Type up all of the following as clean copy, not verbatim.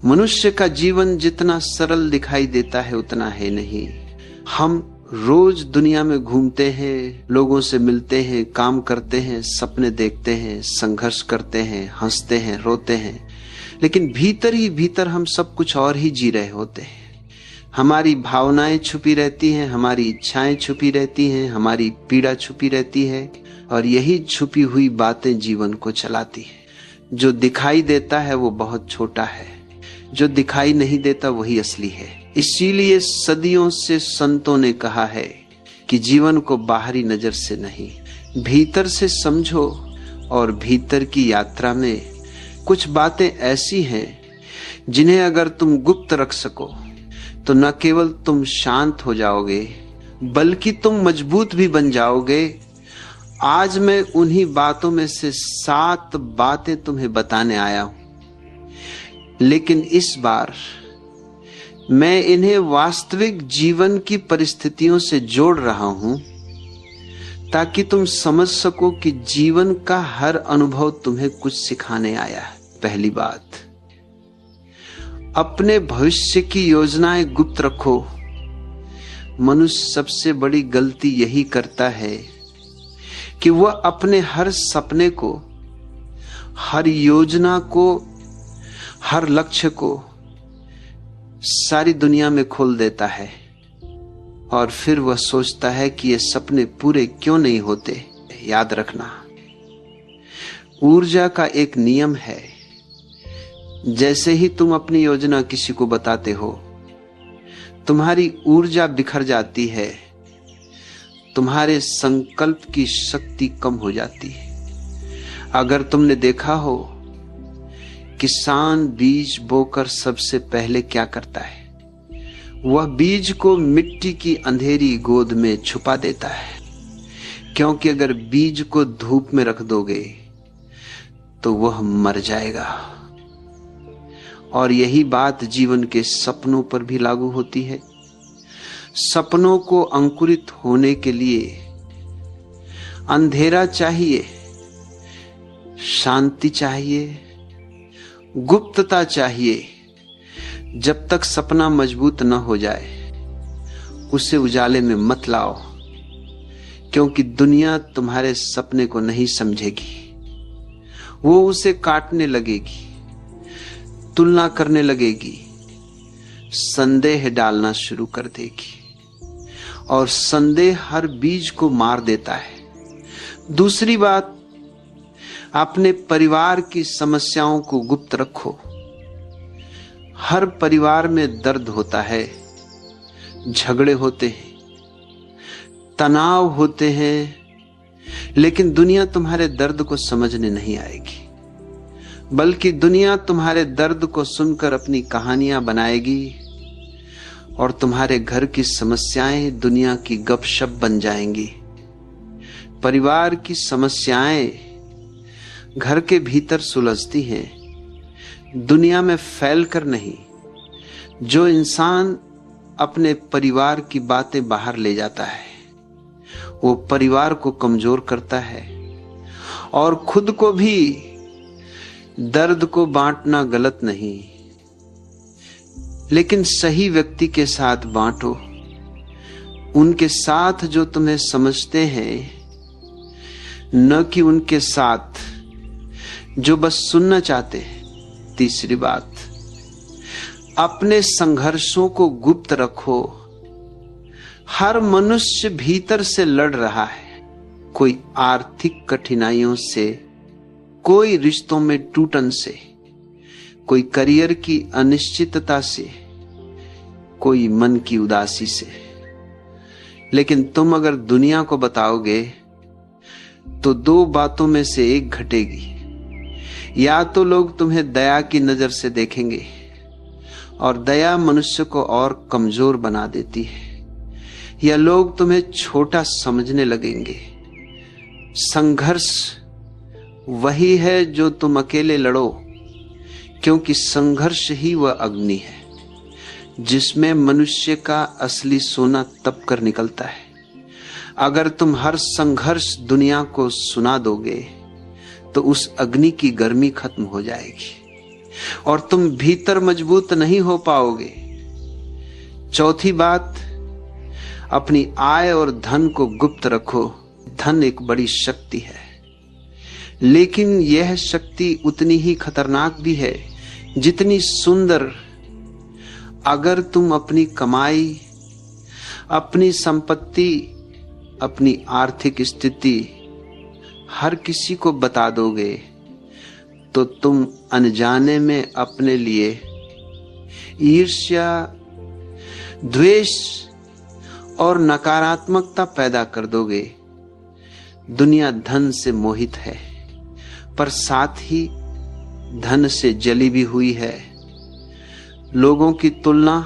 मनुष्य का जीवन जितना सरल दिखाई देता है उतना है नहीं। हम रोज दुनिया में घूमते हैं, लोगों से मिलते हैं, काम करते हैं, सपने देखते हैं, संघर्ष करते हैं, हंसते हैं, रोते हैं, लेकिन भीतर ही भीतर हम सब कुछ और ही जी रहे होते हैं। हमारी भावनाएं छुपी रहती हैं, हमारी इच्छाएं छुपी रहती हैं, हमारी पीड़ा छुपी रहती है, और यही छुपी हुई बातें जीवन को चलाती है। जो दिखाई देता है वो बहुत छोटा है, जो दिखाई नहीं देता वही असली है। इसीलिए सदियों से संतों ने कहा है कि जीवन को बाहरी नजर से नहीं, भीतर से समझो। और भीतर की यात्रा में कुछ बातें ऐसी हैं जिन्हें अगर तुम गुप्त रख सको तो न केवल तुम शांत हो जाओगे बल्कि तुम मजबूत भी बन जाओगे। आज मैं उन्हीं बातों में से 7 बातें तुम्हें बताने आया हूं, लेकिन इस बार मैं इन्हें वास्तविक जीवन की परिस्थितियों से जोड़ रहा हूं ताकि तुम समझ सको कि जीवन का हर अनुभव तुम्हें कुछ सिखाने आया है। पहली बात, अपने भविष्य की योजनाएं गुप्त रखो। मनुष्य सबसे बड़ी गलती यही करता है कि वह अपने हर सपने को, हर योजना को, हर लक्ष्य को सारी दुनिया में खोल देता है और फिर वह सोचता है कि ये सपने पूरे क्यों नहीं होते। याद रखना, ऊर्जा का एक नियम है, जैसे ही तुम अपनी योजना किसी को बताते हो तुम्हारी ऊर्जा बिखर जाती है, तुम्हारे संकल्प की शक्ति कम हो जाती है। अगर तुमने देखा हो, किसान बीज बोकर सबसे पहले क्या करता है? वह बीज को मिट्टी की अंधेरी गोद में छुपा देता है, क्योंकि अगर बीज को धूप में रख दोगे तो वह मर जाएगा। और यही बात जीवन के सपनों पर भी लागू होती है। सपनों को अंकुरित होने के लिए अंधेरा चाहिए, शांति चाहिए, गुप्तता चाहिए। जब तक सपना मजबूत न हो जाए उसे उजाले में मत लाओ, क्योंकि दुनिया तुम्हारे सपने को नहीं समझेगी। वो उसे काटने लगेगी, तुलना करने लगेगी, संदेह डालना शुरू कर देगी, और संदेह हर बीज को मार देता है। दूसरी बात, अपने परिवार की समस्याओं को गुप्त रखो। हर परिवार में दर्द होता है, झगड़े होते हैं, तनाव होते हैं, लेकिन दुनिया तुम्हारे दर्द को समझने नहीं आएगी, बल्कि दुनिया तुम्हारे दर्द को सुनकर अपनी कहानियां बनाएगी और तुम्हारे घर की समस्याएं दुनिया की गपशप बन जाएंगी। परिवार की समस्याएं घर के भीतर सुलझती हैं, दुनिया में फैलकर नहीं। जो इंसान अपने परिवार की बातें बाहर ले जाता है वो परिवार को कमजोर करता है, और खुद को भी। दर्द को बांटना गलत नहीं, लेकिन सही व्यक्ति के साथ बांटो, उनके साथ जो तुम्हें समझते हैं, न कि उनके साथ जो बस सुनना चाहते हैं। तीसरी बात, अपने संघर्षों को गुप्त रखो। हर मनुष्य भीतर से लड़ रहा है, कोई आर्थिक कठिनाइयों से, कोई रिश्तों में टूटन से, कोई करियर की अनिश्चितता से, कोई मन की उदासी से। लेकिन तुम अगर दुनिया को बताओगे तो 2 बातों में से एक घटेगी। या तो लोग तुम्हें दया की नजर से देखेंगे, और दया मनुष्य को और कमजोर बना देती है, या लोग तुम्हें छोटा समझने लगेंगे। संघर्ष वही है जो तुम अकेले लड़ो, क्योंकि संघर्ष ही वह अग्नि है जिसमें मनुष्य का असली सोना तप कर निकलता है। अगर तुम हर संघर्ष दुनिया को सुना दोगे तो उस अग्नि की गर्मी खत्म हो जाएगी। और तुम भीतर मजबूत नहीं हो पाओगे। चौथी बात, अपनी आय और धन को गुप्त रखो। धन एक बड़ी शक्ति है, लेकिन यह शक्ति उतनी ही खतरनाक भी है जितनी सुंदर। अगर तुम अपनी कमाई, अपनी संपत्ति, अपनी आर्थिक स्थिति हर किसी को बता दोगे तो तुम अनजाने में अपने लिए ईर्ष्या, द्वेष और नकारात्मकता पैदा कर दोगे। दुनिया धन से मोहित है, पर साथ ही धन से जली भी हुई है। लोगों की तुलना,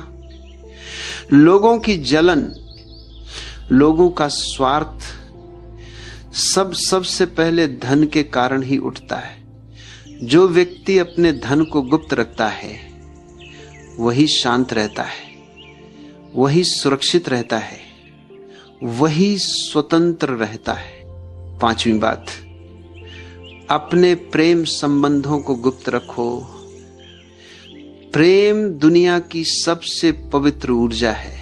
लोगों की जलन, लोगों का स्वार्थ सबसे पहले धन के कारण ही उठता है। जो व्यक्ति अपने धन को गुप्त रखता है वही शांत रहता है, वही सुरक्षित रहता है, वही स्वतंत्र रहता है। पांचवी बात, अपने प्रेम संबंधों को गुप्त रखो। प्रेम दुनिया की सबसे पवित्र ऊर्जा है,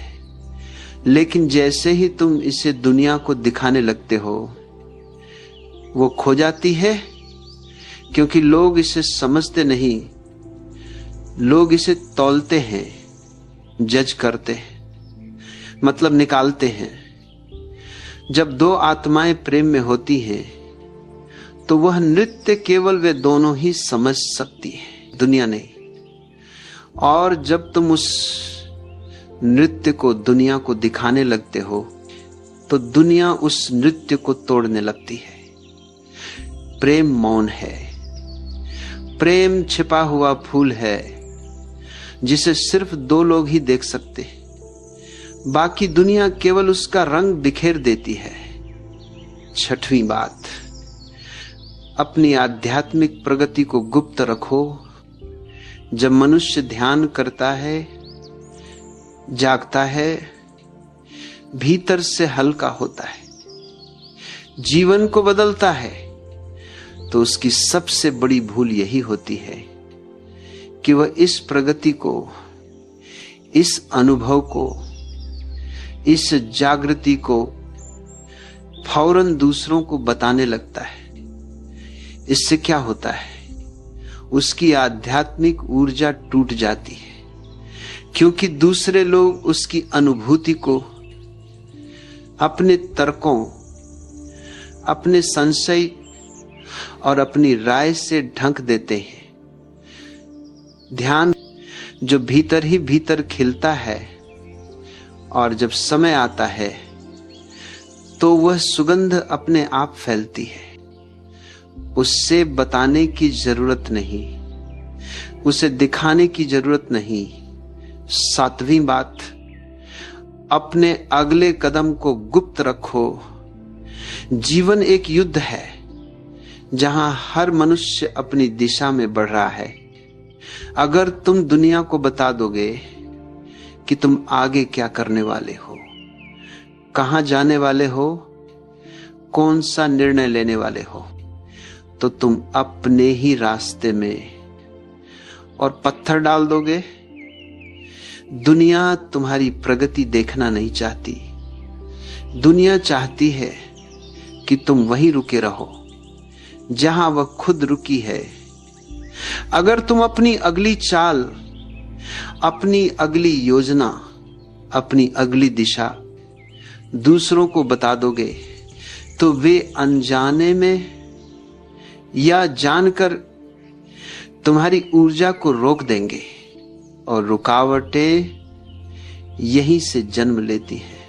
लेकिन जैसे ही तुम इसे दुनिया को दिखाने लगते हो वो खो जाती है, क्योंकि लोग इसे समझते नहीं। लोग इसे तौलते हैं, जज करते हैं, मतलब निकालते हैं। जब दो आत्माएं प्रेम में होती हैं तो वह नृत्य केवल वे दोनों ही समझ सकती है, दुनिया नहीं। और जब तुम उस नृत्य को दुनिया को दिखाने लगते हो तो दुनिया उस नृत्य को तोड़ने लगती है। प्रेम मौन है, प्रेम छिपा हुआ फूल है जिसे सिर्फ दो लोग ही देख सकते हैं, बाकी दुनिया केवल उसका रंग बिखेर देती है। छठवीं बात, अपनी आध्यात्मिक प्रगति को गुप्त रखो। जब मनुष्य ध्यान करता है, जागता है, भीतर से हल्का होता है, जीवन को बदलता है, तो उसकी सबसे बड़ी भूल यही होती है कि वह इस प्रगति को, इस अनुभव को, इस जागृति को फौरन दूसरों को बताने लगता है। इससे क्या होता है? उसकी आध्यात्मिक ऊर्जा टूट जाती है, क्योंकि दूसरे लोग उसकी अनुभूति को अपने तर्कों, अपने संशय और अपनी राय से ढक देते हैं। ध्यान जो भीतर ही भीतर खिलता है और जब समय आता है तो वह सुगंध अपने आप फैलती है। उससे बताने की जरूरत नहीं, उसे दिखाने की जरूरत नहीं। सातवीं बात, अपने अगले कदम को गुप्त रखो। जीवन एक युद्ध है जहां हर मनुष्य अपनी दिशा में बढ़ रहा है। अगर तुम दुनिया को बता दोगे कि तुम आगे क्या करने वाले हो, कहां जाने वाले हो, कौन सा निर्णय लेने वाले हो, तो तुम अपने ही रास्ते में और पत्थर डाल दोगे। दुनिया तुम्हारी प्रगति देखना नहीं चाहती। दुनिया चाहती है कि तुम वहीं रुके रहो जहां वह खुद रुकी है। अगर तुम अपनी अगली चाल, अपनी अगली योजना, अपनी अगली दिशा दूसरों को बता दोगे तो वे अनजाने में या जानकर तुम्हारी ऊर्जा को रोक देंगे, और रुकावटें यहीं से जन्म लेती हैं।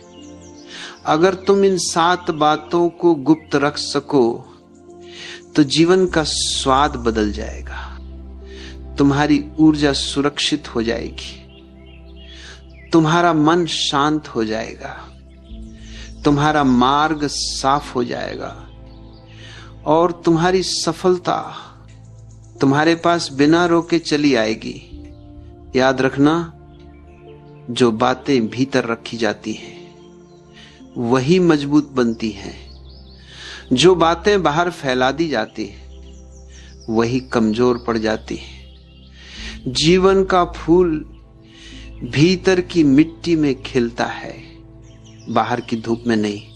अगर तुम इन 7 बातों को गुप्त रख सको तो जीवन का स्वाद बदल जाएगा, तुम्हारी ऊर्जा सुरक्षित हो जाएगी, तुम्हारा मन शांत हो जाएगा, तुम्हारा मार्ग साफ हो जाएगा और तुम्हारी सफलता तुम्हारे पास बिना रोके चली आएगी। याद रखना, जो बातें भीतर रखी जाती हैं वही मजबूत बनती हैं, जो बातें बाहर फैला दी जाती हैं वही कमजोर पड़ जाती हैं। जीवन का फूल भीतर की मिट्टी में खिलता है, बाहर की धूप में नहीं।